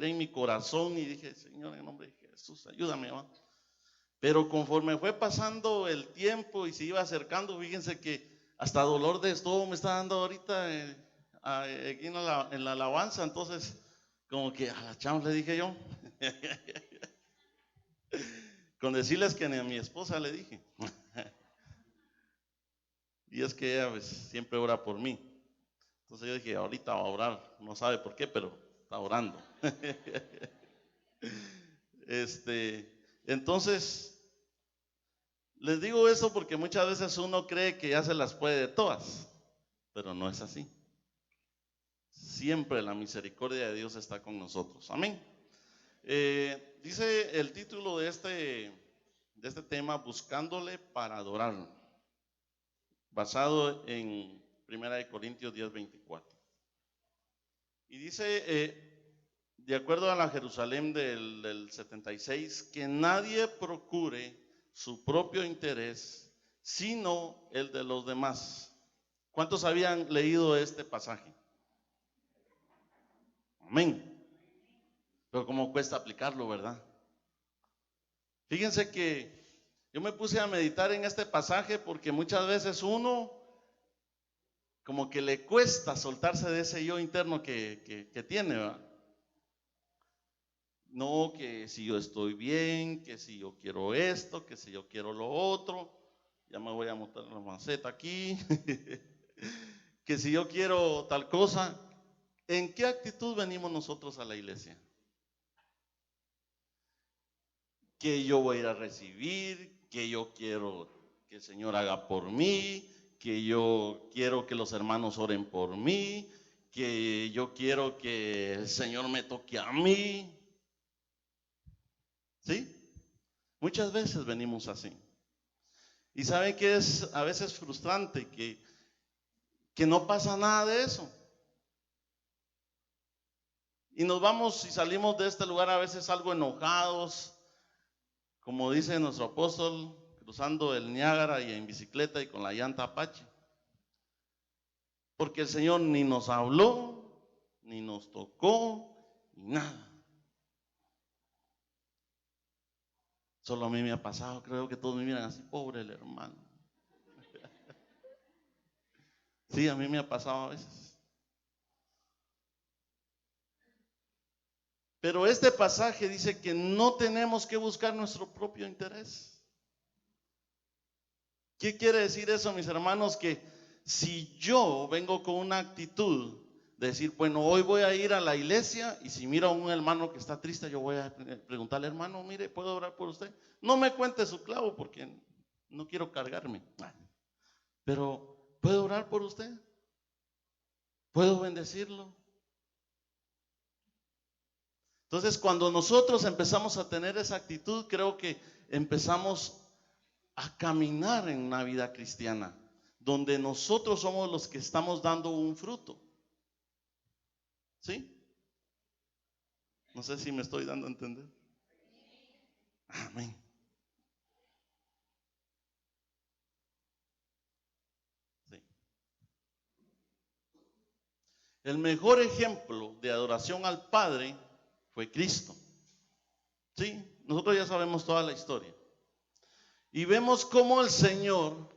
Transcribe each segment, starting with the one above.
miré en mi corazón y dije, Señor, en nombre de Jesús, ayúdame, ¿va? Pero conforme fue pasando el tiempo y se iba acercando, fíjense que hasta dolor de estómago me está dando ahorita aquí en la alabanza. Entonces, como que a la chamba le dije yo, con decirles que ni a mi esposa le dije. Y es que ella pues, siempre ora por mí. Entonces yo dije, ahorita va a orar, no sabe por qué, pero está orando. Entonces, les digo eso porque muchas veces uno cree que ya se las puede de todas, pero no es así. Siempre la misericordia de Dios está con nosotros. Amén. Dice el título de este tema, buscándole para adorarlo, basado en 1 Corintios 10:24. Y dice, de acuerdo a la Jerusalén del 76, que nadie procure su propio interés, sino el de los demás. ¿Cuántos habían leído este pasaje? Amén. Pero cómo cuesta aplicarlo, ¿verdad? Fíjense que yo me puse a meditar en este pasaje porque muchas veces uno como que le cuesta soltarse de ese yo interno que tiene, ¿verdad? No, que si yo estoy bien, que si yo quiero esto, que si yo quiero lo otro, ya me voy a montar la maceta aquí, que si yo quiero tal cosa. ¿En qué actitud venimos nosotros a la iglesia? Que yo voy a ir a recibir, que yo quiero que el Señor haga por mí, que yo quiero que los hermanos oren por mí, que yo quiero que el Señor me toque a mí. ¿Sí? Muchas veces venimos así. Y saben que es a veces frustrante que no pasa nada de eso. Y nos vamos y salimos de este lugar a veces algo enojados, como dice nuestro apóstol, cruzando el Niágara y en bicicleta y con la llanta Apache. Porque el Señor ni nos habló, ni nos tocó, ni nada. Solo a mí me ha pasado, creo que todos me miran así, pobre el hermano. Sí, a mí me ha pasado a veces. Pero este pasaje dice que no tenemos que buscar nuestro propio interés. ¿Qué quiere decir eso, mis hermanos? Que si yo vengo con una actitud de decir, bueno, hoy voy a ir a la iglesia y si miro a un hermano que está triste, yo voy a preguntarle, hermano, mire, ¿puedo orar por usted? No me cuente su clavo porque no quiero cargarme. Pero, ¿puedo orar por usted? ¿Puedo bendecirlo? Entonces, cuando nosotros empezamos a tener esa actitud, creo que empezamos a caminar en una vida cristiana, donde nosotros somos los que estamos dando un fruto. ¿Sí? No sé si me estoy dando a entender. Amén. Sí. El mejor ejemplo de adoración al Padre fue Cristo. ¿Sí? Nosotros ya sabemos toda la historia. Y vemos cómo el Señor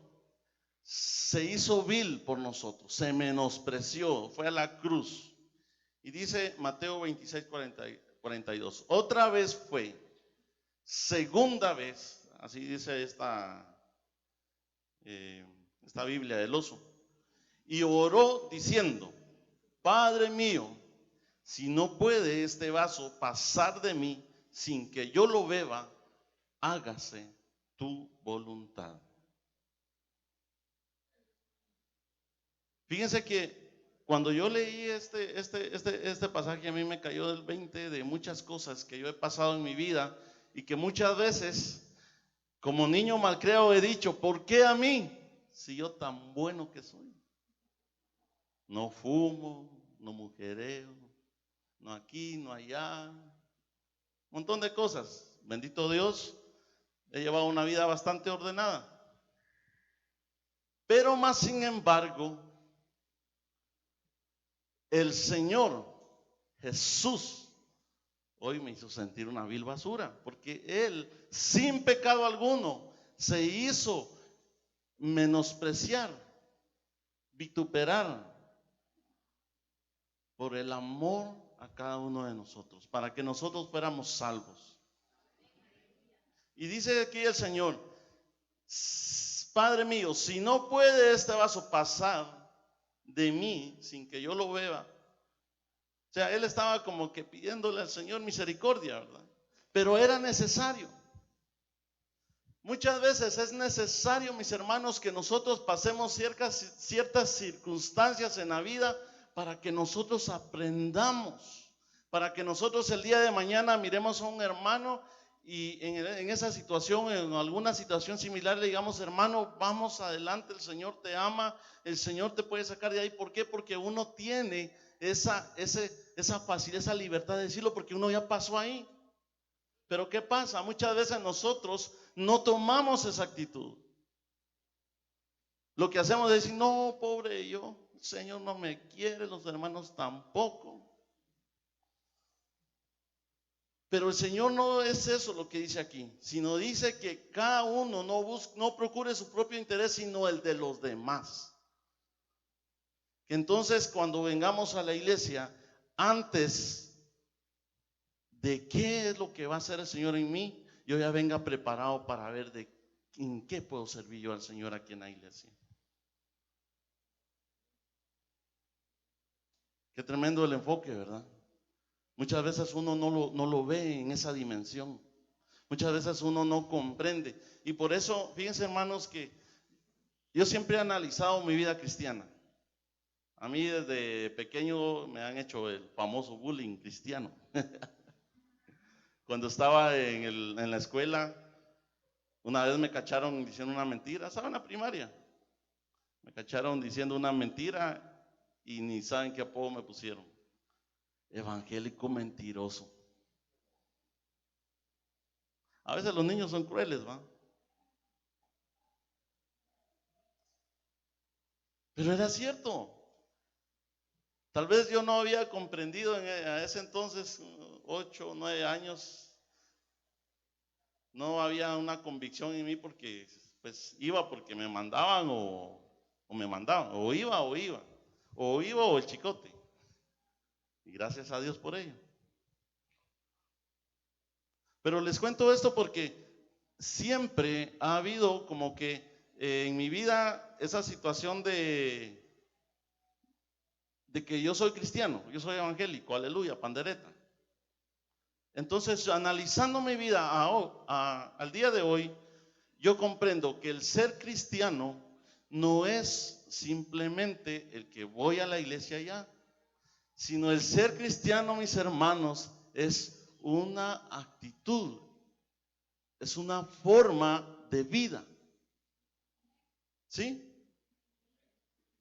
se hizo vil por nosotros, se menospreció, fue a la cruz. Y dice Mateo 26, 42, otra vez fue, segunda vez, así dice esta Biblia del oso, y oró diciendo, Padre mío, si no puede este vaso pasar de mí sin que yo lo beba, hágase tu voluntad. Fíjense que cuando yo leí este pasaje, a mí me cayó del 20 de muchas cosas que yo he pasado en mi vida y que muchas veces, como niño malcriado, he dicho, ¿por qué a mí? Si yo tan bueno que soy. No fumo, no mujereo, no aquí, no allá, un montón de cosas. Bendito Dios, he llevado una vida bastante ordenada. Pero más sin embargo, el Señor Jesús hoy me hizo sentir una vil basura, porque Él, sin pecado alguno, se hizo menospreciar, vituperar, por el amor a cada uno de nosotros, para que nosotros fuéramos salvos. Y dice aquí el Señor: Padre mío, si no puede este vaso pasar de mí sin que yo lo beba. O sea, Él estaba como que pidiéndole al Señor misericordia, ¿verdad? Pero era necesario. Muchas veces es necesario, mis hermanos, que nosotros pasemos ciertas circunstancias en la vida para que nosotros aprendamos, para que nosotros el día de mañana miremos a un hermano y en esa situación, en alguna situación similar, le digamos: hermano, vamos adelante, el Señor te ama, el Señor te puede sacar de ahí. ¿Por qué? Porque uno tiene esa facilidad, esa libertad de decirlo, porque uno ya pasó ahí. Pero ¿qué pasa? Muchas veces nosotros no tomamos esa actitud. Lo que hacemos es decir: no, pobre yo, el Señor no me quiere, los hermanos tampoco. Pero el Señor no es eso lo que dice aquí, sino dice que cada uno no procure su propio interés, sino el de los demás. Que entonces, cuando vengamos a la iglesia, antes de qué es lo que va a hacer el Señor en mí, yo ya venga preparado para ver en qué puedo servir yo al Señor aquí en la iglesia. Qué tremendo el enfoque, ¿verdad? Muchas veces uno no lo ve en esa dimensión. Muchas veces uno no comprende. Y por eso, fíjense, hermanos, que yo siempre he analizado mi vida cristiana. A mí desde pequeño me han hecho el famoso bullying cristiano. Cuando estaba en la escuela, una vez me cacharon diciendo una mentira. Estaba en la primaria. Me cacharon diciendo una mentira y ni saben qué apodo me pusieron: evangélico mentiroso. A veces los niños son crueles, ¿va? Pero era cierto. Tal vez yo no había comprendido a ese entonces, 8 o 9 años, no había una convicción en mí, porque pues iba porque me mandaban o me mandaban, o iba o el chicote. Y gracias a Dios por ello. Pero les cuento esto porque siempre ha habido como que en mi vida esa situación de que yo soy cristiano, yo soy evangélico, aleluya, pandereta. Entonces, analizando mi vida al día de hoy, yo comprendo que el ser cristiano no es simplemente el que voy a la iglesia ya, sino el ser cristiano, mis hermanos, es una actitud, es una forma de vida. ¿Sí?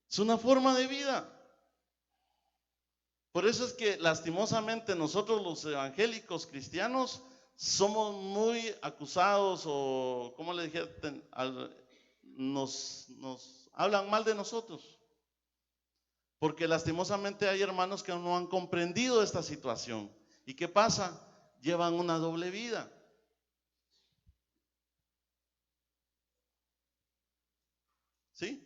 Es una forma de vida. Por eso es que lastimosamente nosotros los evangélicos cristianos somos muy acusados, o como le dije, nos hablan mal de nosotros. Porque lastimosamente hay hermanos que no han comprendido esta situación. ¿Y qué pasa? Llevan una doble vida. ¿Sí?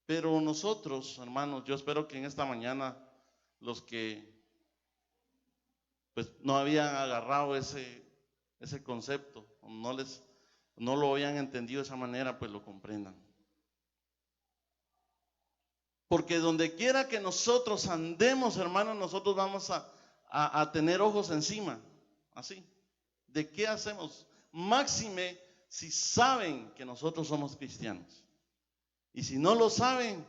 Pero nosotros, hermanos, yo espero que en esta mañana los que pues no habían agarrado ese concepto, no lo habían entendido de esa manera, pues lo comprendan. Porque donde quiera que nosotros andemos, hermanos, nosotros vamos a tener ojos encima, así. ¿De qué hacemos? Máxime si saben que nosotros somos cristianos. Y si no lo saben,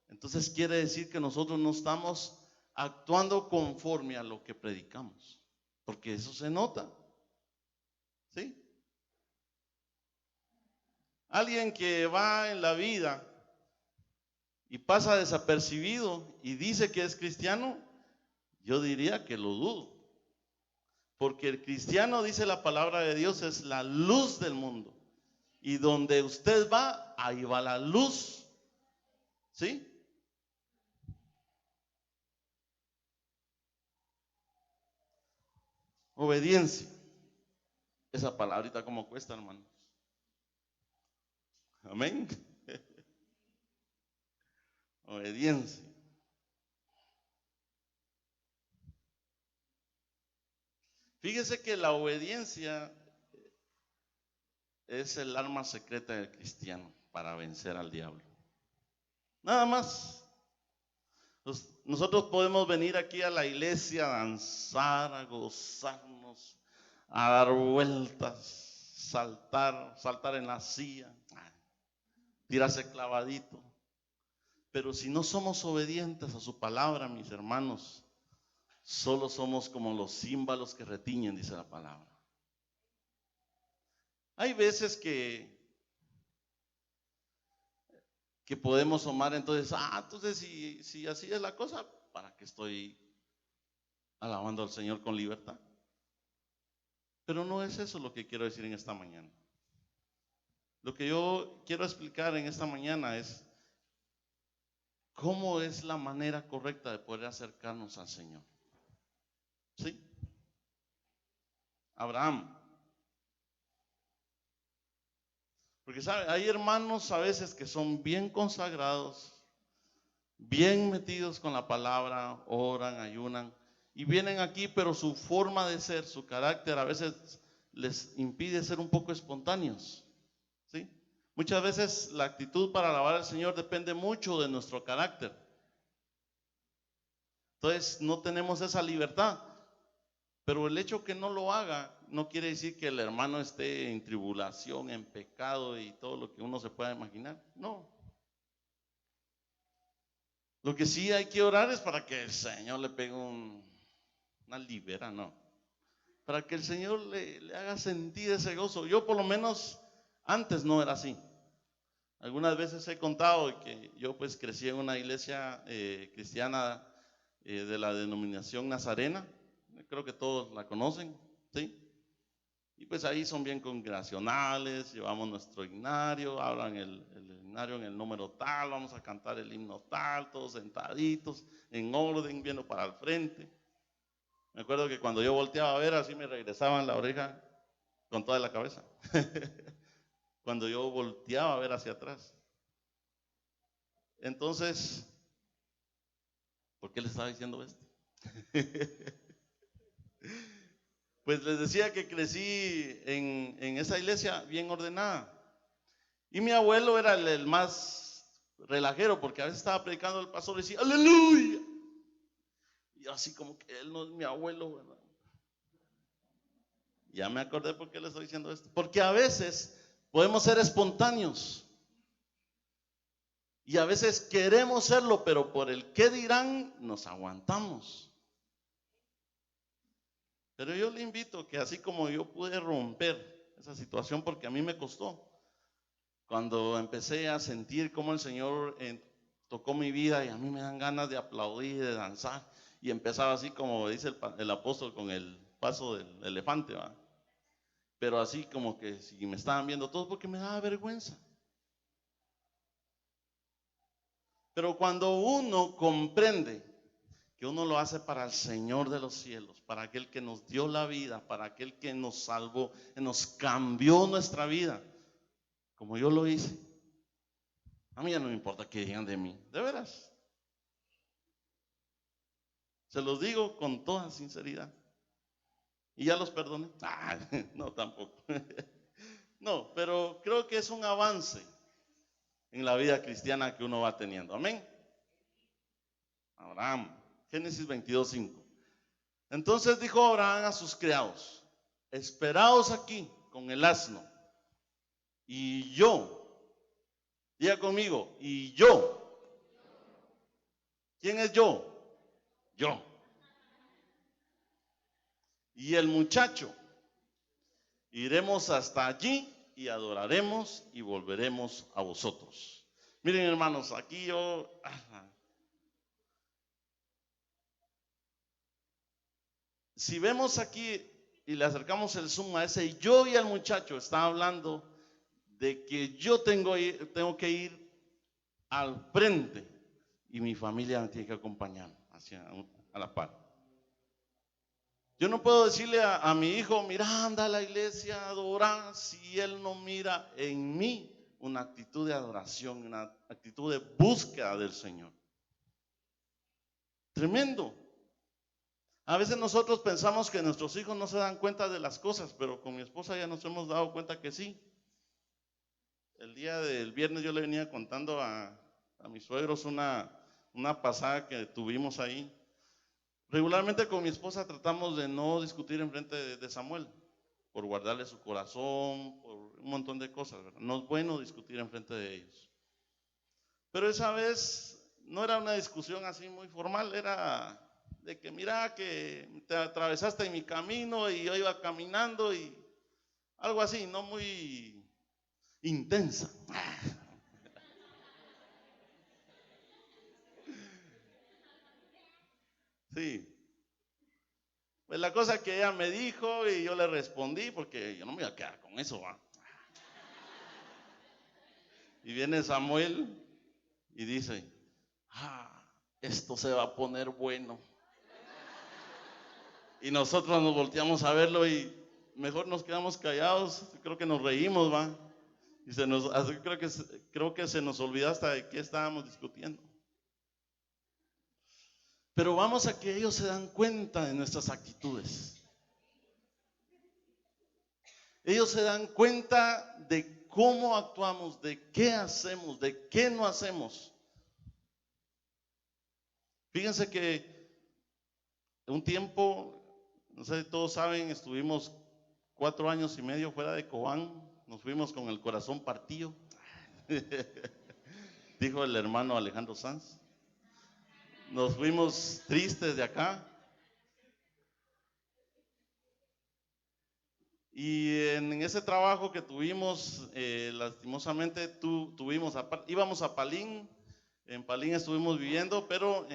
entonces quiere decir que nosotros no estamos actuando conforme a lo que predicamos, porque eso se nota. ¿Sí? Alguien que va en la vida y pasa desapercibido y dice que es cristiano, yo diría que lo dudo. Porque el cristiano, dice la palabra de Dios, es la luz del mundo. Y donde usted va, ahí va la luz. ¿Sí? Obediencia. Esa palabrita como cuesta, hermanos. Amén. Obediencia. Fíjese que la obediencia es el arma secreta del cristiano para vencer al diablo. Nada más. Nosotros podemos venir aquí a la iglesia a danzar, a gozarnos, a dar vueltas, saltar en la silla, tirarse clavadito. Pero si no somos obedientes a su palabra, mis hermanos, solo somos como los címbalos que retiñen, dice la palabra. Hay veces que podemos tomar entonces, entonces si así es la cosa, ¿para qué estoy alabando al Señor con libertad? Pero no es eso lo que quiero decir en esta mañana. Lo que yo quiero explicar en esta mañana es cómo es la manera correcta de poder acercarnos al Señor. ¿Sí? Abraham. Porque sabe, hay hermanos a veces que son bien consagrados, bien metidos con la palabra, oran, ayunan, y vienen aquí, pero su forma de ser, su carácter a veces les impide ser un poco espontáneos. ¿Sí? Muchas veces la actitud para alabar al Señor depende mucho de nuestro carácter. Entonces no tenemos esa libertad. Pero el hecho que no lo haga no quiere decir que el hermano esté en tribulación, en pecado y todo lo que uno se pueda imaginar. No. Lo que sí hay que orar es para que el Señor le pegue una libera, no. Para que el Señor le haga sentir ese gozo. Yo por lo menos antes no era así. Algunas veces he contado que yo pues crecí en una iglesia cristiana de la denominación nazarena. Creo que todos la conocen, ¿sí? Y pues ahí son bien congregacionales, llevamos nuestro himnario, hablan el himnario en el número tal, vamos a cantar el himno tal, todos sentaditos, en orden, viendo para el frente. Me acuerdo que cuando yo volteaba a ver, así me regresaban la oreja con toda la cabeza. Cuando yo volteaba a ver hacia atrás. Entonces, ¿por qué les estaba diciendo esto? Pues les decía que crecí en esa iglesia bien ordenada. Y mi abuelo era el más relajero, porque a veces estaba predicando el pastor y decía, aleluya. Y yo así como que él no es mi abuelo, ¿verdad? Ya me acordé por qué le estoy diciendo esto. Porque a veces podemos ser espontáneos. Y a veces queremos serlo, pero por el qué dirán nos aguantamos. Pero yo le invito que así como yo pude romper esa situación, porque a mí me costó, cuando empecé a sentir cómo el Señor tocó mi vida y a mí me dan ganas de aplaudir, de danzar, y empezaba así como dice el apóstol con el paso del elefante, ¿va? Pero así como que si me estaban viendo todos, porque me daba vergüenza. Pero cuando uno comprende que uno lo hace para el Señor de los cielos, para aquel que nos dio la vida, para aquel que nos salvó, que nos cambió nuestra vida, como yo lo hice, a mí ya no me importa qué digan de mí, de veras. Se los digo con toda sinceridad. ¿Y ya los perdoné? No, tampoco. No, pero creo que es un avance en la vida cristiana que uno va teniendo. Amén. Abraham, Génesis 22:5. Entonces dijo Abraham a sus criados, esperaos aquí con el asno, y yo, diga conmigo, y yo. ¿Quién es yo? Yo. Y el muchacho, iremos hasta allí y adoraremos y volveremos a vosotros. Miren, hermanos, aquí yo si vemos aquí y le acercamos el zoom a ese yo y al muchacho, está hablando de que yo tengo que ir al frente y mi familia me tiene que acompañar a la par. Yo no puedo decirle a mi hijo, mira, anda a la iglesia a adorar, si él no mira en mí una actitud de adoración, una actitud de búsqueda del Señor. Tremendo. A veces nosotros pensamos que nuestros hijos no se dan cuenta de las cosas, pero con mi esposa ya nos hemos dado cuenta que sí. El día del viernes yo le venía contando a mis suegros una pasada que tuvimos ahí. Regularmente con mi esposa tratamos de no discutir en frente de Samuel, por guardarle su corazón, por un montón de cosas, ¿verdad? No es bueno discutir en frente de ellos. Pero esa vez no era una discusión así muy formal, era de que mira que te atravesaste en mi camino y yo iba caminando y algo así, no muy intensa. Sí. Pues la cosa que ella me dijo y yo le respondí porque yo no me iba a quedar con eso, ¿va? Y viene Samuel y dice, esto se va a poner bueno. Y nosotros nos volteamos a verlo y mejor nos quedamos callados, creo que nos reímos, ¿va? Y creo que se nos olvidó hasta de qué estábamos discutiendo. Pero vamos a que ellos se dan cuenta de nuestras actitudes. Ellos se dan cuenta de cómo actuamos, de qué hacemos, de qué no hacemos. Fíjense que un tiempo, no sé si todos saben, estuvimos 4 años y medio fuera de Cobán. Nos fuimos con el corazón partido, dijo el hermano Alejandro Sanz. Nos fuimos tristes de acá. Y en ese trabajo que tuvimos, lastimosamente íbamos a Palín. En Palín estuvimos viviendo, pero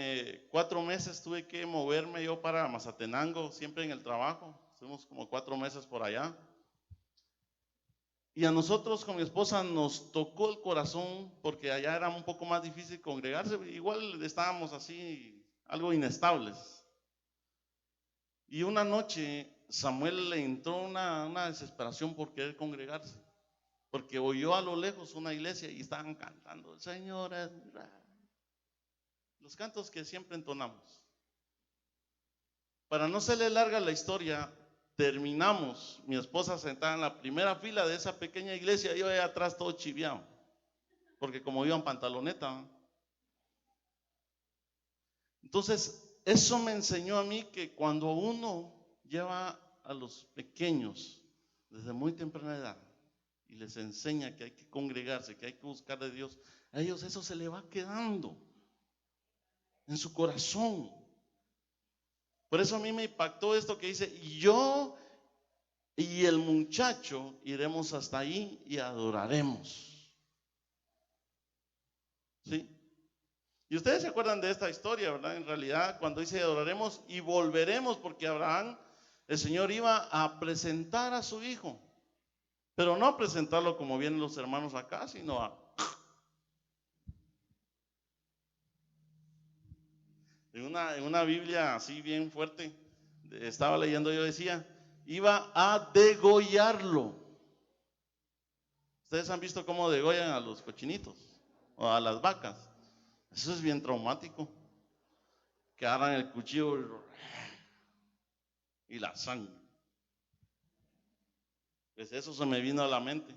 4 meses tuve que moverme yo para Mazatenango, siempre en el trabajo. Estuvimos como 4 meses por allá. Y a nosotros con mi esposa nos tocó el corazón porque allá era un poco más difícil congregarse. Igual estábamos así, algo inestables. Y una noche Samuel le entró una desesperación por querer congregarse. Porque oyó a lo lejos una iglesia y estaban cantando, el Señor es... Los cantos que siempre entonamos. Para no serle larga la historia, terminamos, mi esposa sentada en la primera fila de esa pequeña iglesia, yo allá atrás todo chiviado, porque como iba en pantaloneta. Entonces, eso me enseñó a mí que cuando uno lleva a los pequeños desde muy temprana edad y les enseña que hay que congregarse, que hay que buscar de Dios, a ellos eso se le va quedando en su corazón. Por eso a mí me impactó esto que dice, yo y el muchacho iremos hasta ahí y adoraremos. ¿Sí? Y ustedes se acuerdan de esta historia, ¿verdad? En realidad, cuando dice adoraremos y volveremos, porque Abraham, el Señor iba a presentar a su hijo, pero no a presentarlo como vienen los hermanos acá, sino en una Biblia así bien fuerte, estaba leyendo, yo decía, iba a degollarlo. Ustedes han visto cómo degollan a los cochinitos o a las vacas. Eso es bien traumático. Que agarran el cuchillo y la sangre. Pues eso se me vino a la mente.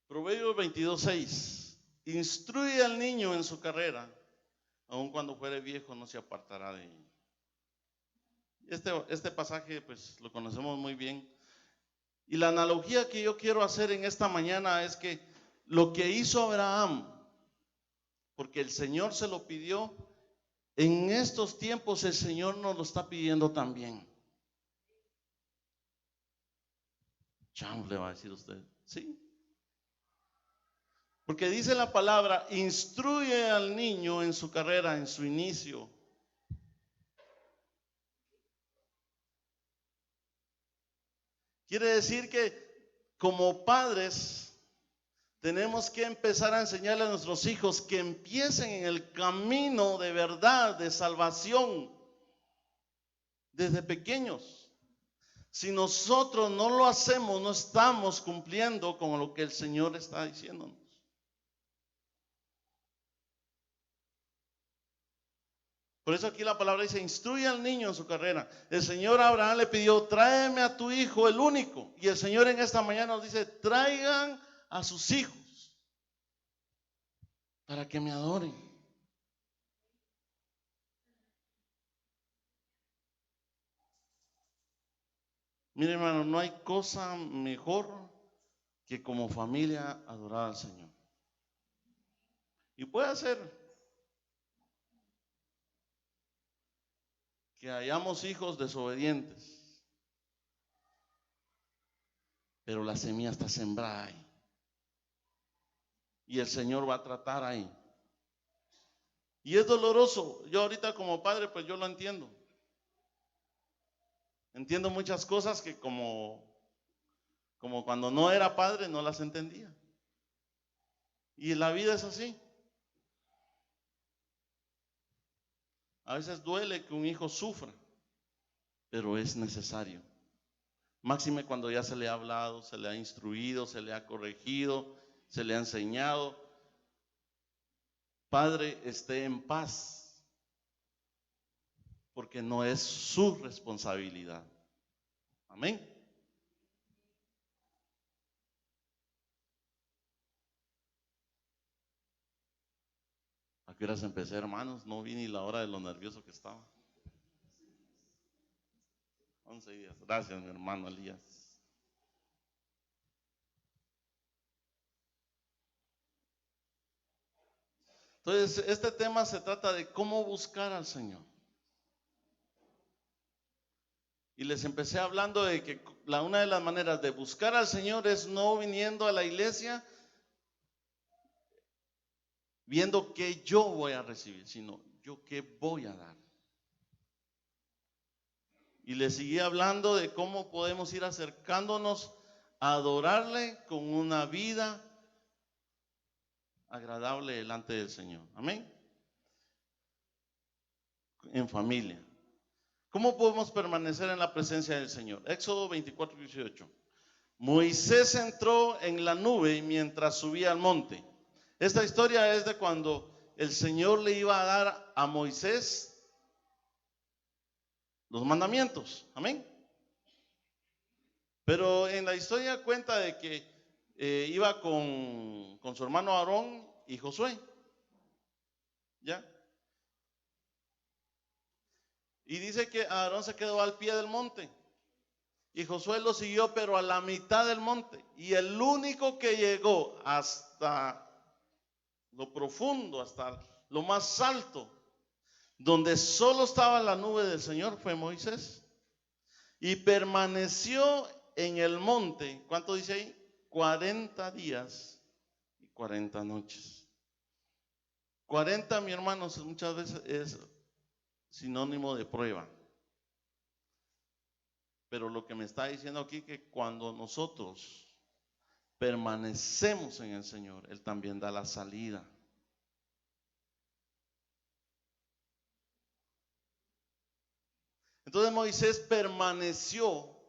Proverbios 22:6. Instruye al niño en su carrera, aun cuando fuere viejo no se apartará de ella. Este pasaje pues lo conocemos muy bien. Y la analogía que yo quiero hacer en esta mañana es que lo que hizo Abraham, porque el Señor se lo pidió, en estos tiempos el Señor nos lo está pidiendo también. Cham, le va a decir usted, ¿sí? Porque dice la palabra, instruye al niño en su carrera, en su inicio. Quiere decir que como padres Tenemos que empezar a enseñarle a nuestros hijos que empiecen en el camino de verdad, de salvación, desde pequeños. Si nosotros no lo hacemos, no estamos cumpliendo con lo que el Señor está diciéndonos. Por eso aquí la palabra dice, instruye al niño en su carrera. El Señor Abraham le pidió, tráeme a tu hijo, el único. Y el Señor en esta mañana nos dice, traigan a sus hijos para que me adoren. Mire, hermano, no hay cosa mejor que como familia adorar al Señor. Y puede ser que hayamos hijos desobedientes, pero la semilla está sembrada ahí. Y el Señor va a tratar ahí. Y es doloroso. Yo ahorita como padre, pues yo lo entiendo. Entiendo muchas cosas que como cuando no era padre no las entendía. Y la vida es así. A veces duele que un hijo sufra, pero es necesario. Máxime cuando ya se le ha hablado, se le ha instruido, se le ha corregido, se le ha enseñado. Padre, esté en paz, porque no es su responsabilidad. Amén. ¿A qué horas empecé, hermanos? No vi ni la hora de lo nervioso que estaba. 11 días. Gracias, mi hermano Elías. Entonces, este tema se trata de cómo buscar al Señor. Y les empecé hablando de que una de las maneras de buscar al Señor es no viniendo a la iglesia viendo qué yo voy a recibir, sino yo qué voy a dar. Y les seguí hablando de cómo podemos ir acercándonos a adorarle con una vida agradable delante del Señor. Amén. En familia. ¿Cómo podemos permanecer en la presencia del Señor? Éxodo 24:18. Moisés entró en la nube mientras subía al monte. Esta historia es de cuando el Señor le iba a dar a Moisés los mandamientos. Amén. Pero en la historia cuenta de que iba con su hermano Aarón y Josué. ¿Ya? Y dice que Aarón se quedó al pie del monte. Y Josué lo siguió, pero a la mitad del monte. Y el único que llegó hasta lo profundo, hasta lo más alto, donde solo estaba la nube del Señor, fue Moisés. Y permaneció en el monte, ¿cuánto dice ahí? 40 días y 40 noches. 40, mi hermano, muchas veces es sinónimo de prueba. Pero lo que me está diciendo aquí es que cuando nosotros permanecemos en el Señor, Él también da la salida. Entonces Moisés permaneció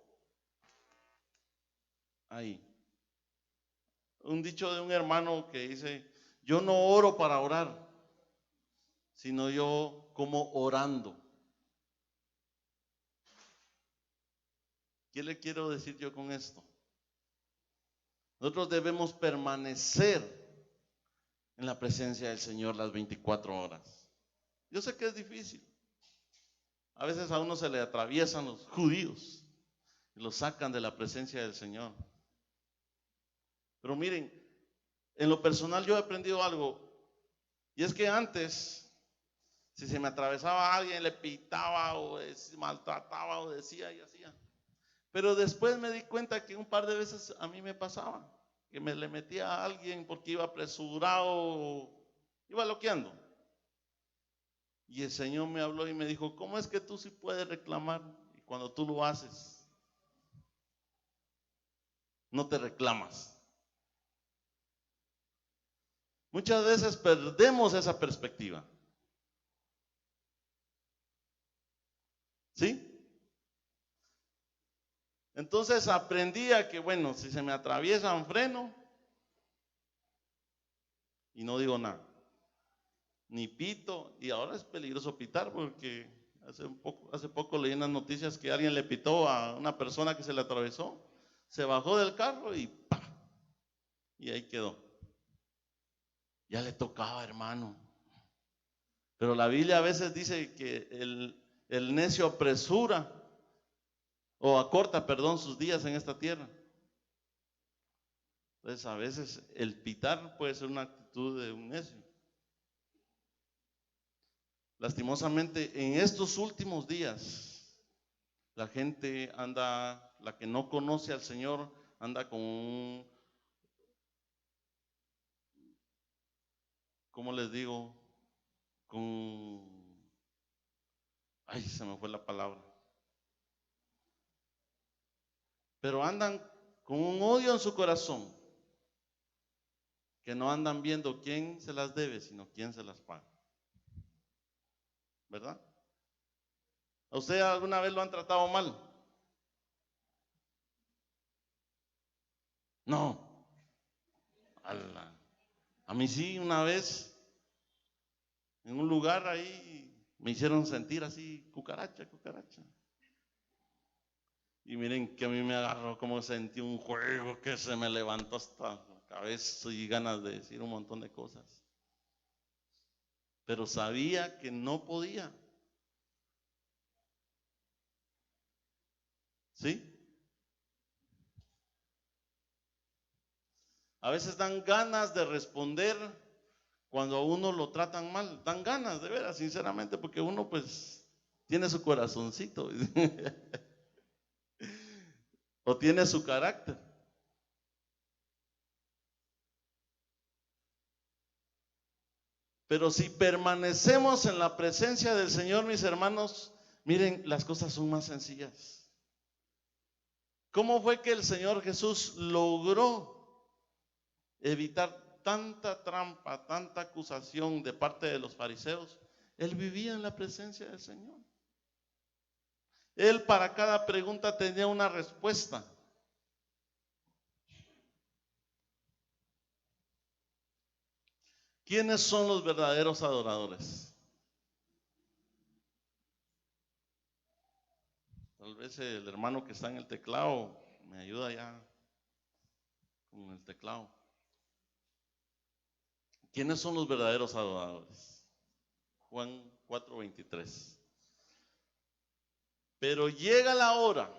ahí. Un dicho de un hermano que dice, yo no oro para orar, sino yo como orando. ¿Qué le quiero decir yo con esto? Nosotros debemos permanecer en la presencia del Señor las 24 horas. Yo sé que es difícil. A veces a uno se le atraviesan los judíos y los sacan de la presencia del Señor. Pero miren, en lo personal yo he aprendido algo. Y es que antes, si se me atravesaba alguien, le pitaba o maltrataba o decía y hacía. Pero después me di cuenta que un par de veces a mí me pasaba, que me le metía a alguien porque iba apresurado, iba loqueando. Y el Señor me habló y me dijo, ¿cómo es que tú sí puedes reclamar? Y cuando tú lo haces, no te reclamas. Muchas veces perdemos esa perspectiva. ¿Sí? Entonces aprendí a que, bueno, si se me atraviesa un freno, y no digo nada, ni pito, y ahora es peligroso pitar porque hace poco leí en las noticias que alguien le pitó a una persona que se le atravesó, se bajó del carro y ¡pa! Y ahí quedó. Ya le tocaba, hermano. Pero la Biblia a veces dice que el necio apresura o acorta, perdón, sus días en esta tierra. Entonces a veces el pitar puede ser una actitud de un necio. Lastimosamente en estos últimos días la gente anda, la que no conoce al Señor, anda con un, ¿cómo les digo? Ay, se me fue la palabra. Pero andan con un odio en su corazón, que no andan viendo quién se las debe, sino quién se las paga. ¿Verdad? ¿A usted alguna vez lo han tratado mal? No. A mí sí, una vez, en un lugar ahí, me hicieron sentir así, cucaracha, cucaracha. Y miren que a mí me agarró como sentí un juego que se me levantó hasta la cabeza y ganas de decir un montón de cosas. Pero sabía que no podía. ¿Sí? A veces dan ganas de responder cuando a uno lo tratan mal. Dan ganas, de veras, sinceramente, porque uno pues tiene su corazoncito o tiene su carácter. Pero si permanecemos en la presencia del Señor, mis hermanos, miren, las cosas son más sencillas. ¿Cómo fue que el Señor Jesús logró evitar tanta trampa, tanta acusación de parte de los fariseos? Él vivía en la presencia del Señor. Él para cada pregunta tenía una respuesta. ¿Quiénes son los verdaderos adoradores? Tal vez el hermano que está en el teclado me ayuda ya con el teclado. ¿Quiénes son los verdaderos adoradores? Juan 4:23. Pero llega la hora,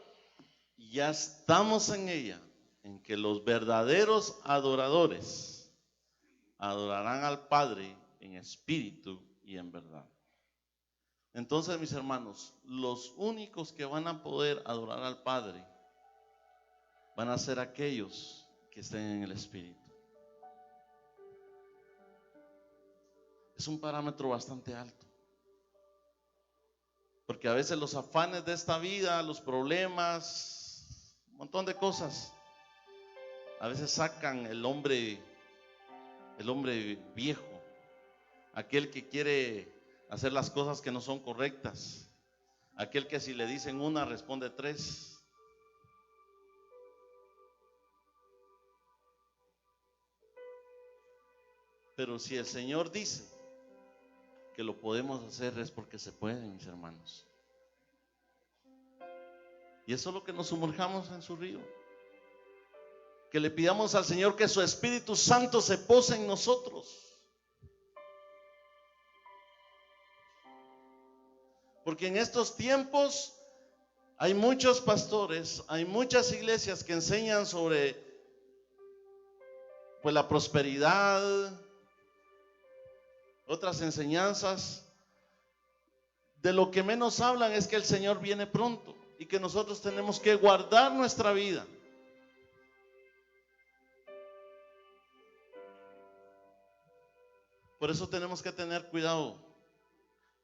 y ya estamos en ella, en que los verdaderos adoradores adorarán al Padre en espíritu y en verdad. Entonces, mis hermanos, los únicos que van a poder adorar al Padre van a ser aquellos que estén en el espíritu. Es un parámetro bastante alto. Porque a veces los afanes de esta vida, los problemas, un montón de cosas, a veces sacan el hombre viejo, aquel que quiere hacer las cosas que no son correctas, aquel que si le dicen una responde tres. Pero si el Señor dice que lo podemos hacer, es porque se puede, mis hermanos. Y eso es lo que nos sumerjamos en su río. Que le pidamos al Señor que su Espíritu Santo se pose en nosotros. Porque en estos tiempos hay muchos pastores, hay muchas iglesias que enseñan sobre pues la prosperidad, otras enseñanzas. De lo que menos hablan es que el Señor viene pronto y que nosotros tenemos que guardar nuestra vida. Por eso tenemos que tener cuidado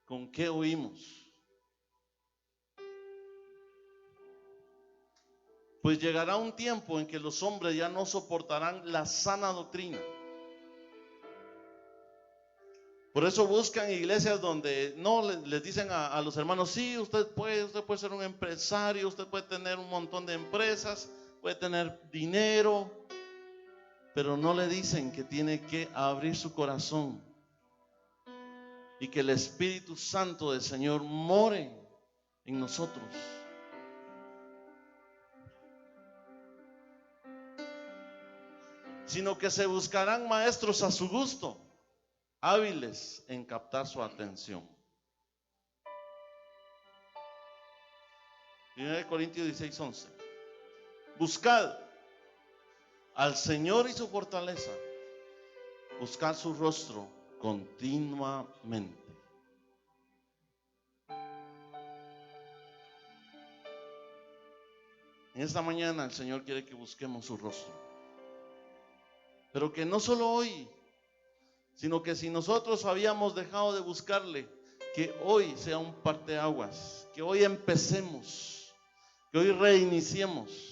con qué oímos. Pues llegará un tiempo en que los hombres ya no soportarán la sana doctrina. Por eso buscan iglesias donde no les dicen a los hermanos, sí, usted puede ser un empresario, usted puede tener un montón de empresas, puede tener dinero, pero no le dicen que tiene que abrir su corazón y que el Espíritu Santo del Señor more en nosotros. Sino que se buscarán maestros a su gusto, hábiles en captar su atención. 1 Corintios 16:11. Buscad al Señor y su fortaleza, buscad su rostro continuamente. En esta mañana el Señor quiere que busquemos su rostro, pero que no solo hoy, sino que si nosotros habíamos dejado de buscarle, que hoy sea un parteaguas, que hoy empecemos, que hoy reiniciemos,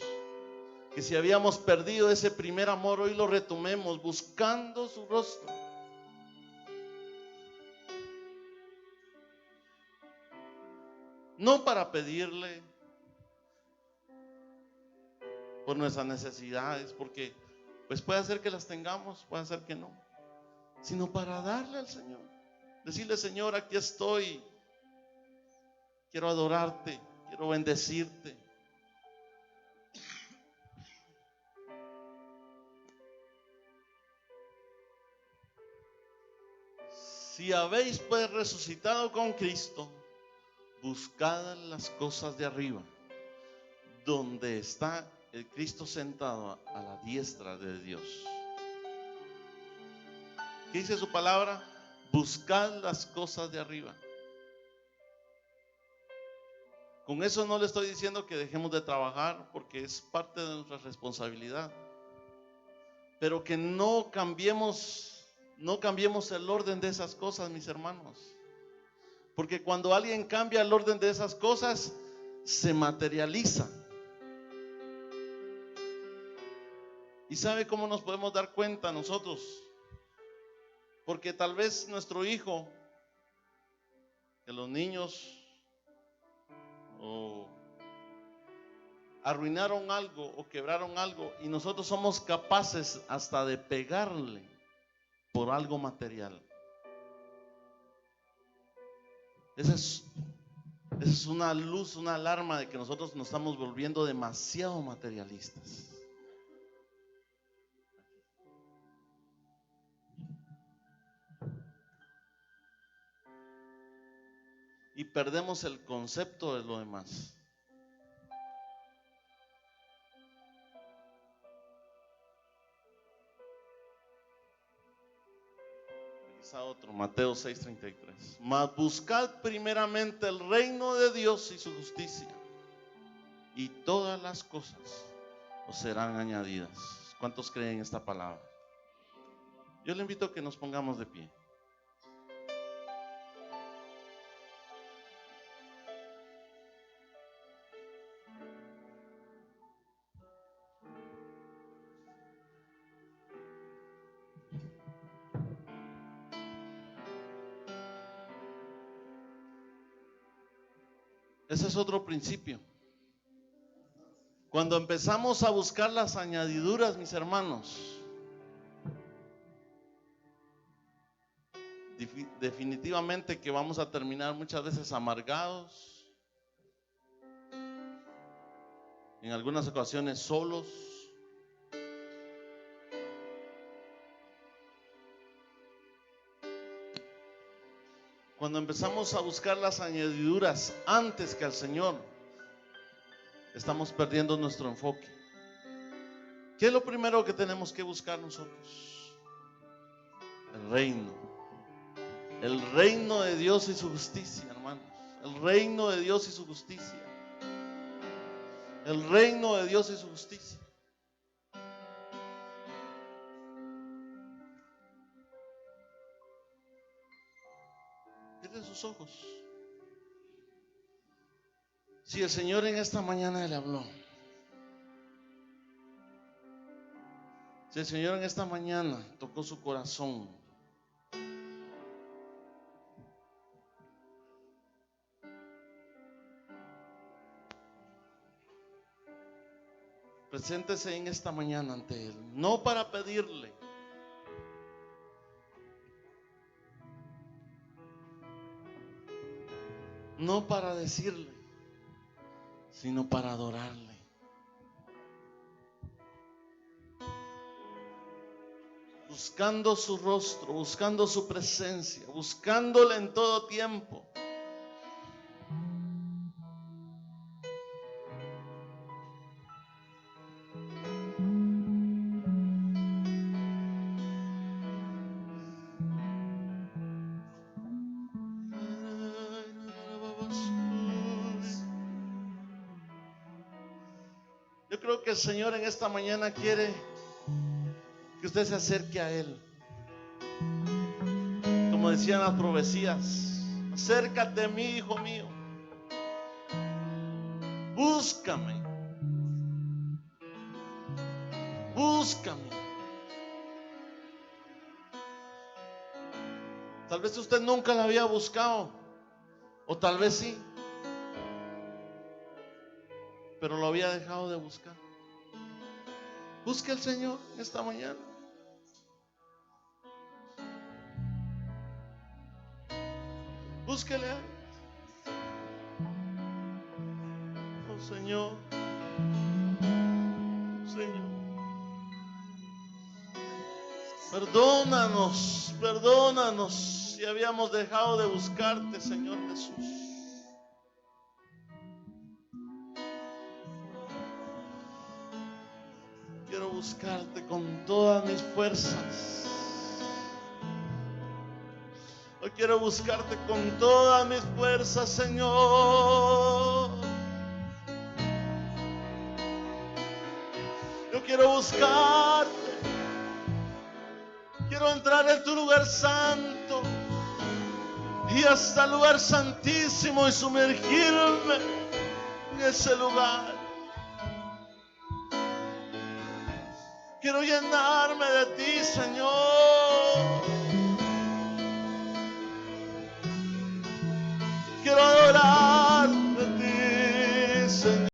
que si habíamos perdido ese primer amor, hoy lo retomemos buscando su rostro. No para pedirle por nuestras necesidades, porque pues puede ser que las tengamos, puede ser que no, sino para darle al Señor, decirle: Señor, aquí estoy, quiero adorarte, quiero bendecirte. Si habéis pues resucitado con Cristo, buscad las cosas de arriba, donde está el Cristo sentado a la diestra de Dios. ¿Qué dice su palabra? Buscad las cosas de arriba. Con eso no le estoy diciendo que dejemos de trabajar, porque es parte de nuestra responsabilidad, pero que no cambiemos el orden de esas cosas, mis hermanos, porque cuando alguien cambia el orden de esas cosas, se materializa. ¿Y sabe cómo nos podemos dar cuenta nosotros? Porque tal vez nuestro hijo, que los niños o arruinaron algo o quebraron algo, y nosotros somos capaces hasta de pegarle por algo material. Esa es una luz, una alarma de que nosotros nos estamos volviendo demasiado materialistas. Y perdemos el concepto de lo demás. Quizá otro, Mateo 6:33. Mas buscad primeramente el reino de Dios y su justicia, y todas las cosas os serán añadidas. ¿Cuántos creen esta palabra? Yo le invito a que nos pongamos de pie. Ese es otro principio. Cuando empezamos a buscar las añadiduras, mis hermanos, definitivamente que vamos a terminar muchas veces amargados, en algunas ocasiones solos. Cuando empezamos a buscar las añadiduras antes que al Señor, estamos perdiendo nuestro enfoque. ¿Qué es lo primero que tenemos que buscar nosotros? El reino. El reino de Dios y su justicia, hermanos. El reino de Dios y su justicia. El reino de Dios y su justicia. Cierren sus ojos. Si el Señor en esta mañana le habló, si el Señor en esta mañana tocó su corazón, Preséntese en esta mañana ante Él, no para pedirle, no para decirle, sino para adorarle. Buscando su rostro, buscando su presencia, buscándole en todo tiempo. Yo creo que el Señor en esta mañana quiere que usted se acerque a Él. Como decían las profecías, acércate a mí, hijo mío. Búscame. Búscame. Tal vez usted nunca la había buscado, o tal vez sí, pero lo había dejado de buscar. Busque al Señor esta mañana. Búsquele a Él. Oh Señor, Señor, perdónanos, perdónanos si habíamos dejado de buscarte, Señor Jesús. Quiero buscarte con todas mis fuerzas. Hoy quiero buscarte con todas mis fuerzas, Señor. Yo quiero buscarte. Quiero entrar en tu lugar santo y hasta el lugar santísimo y sumergirme en ese lugar. Quiero llenarme de ti, Señor.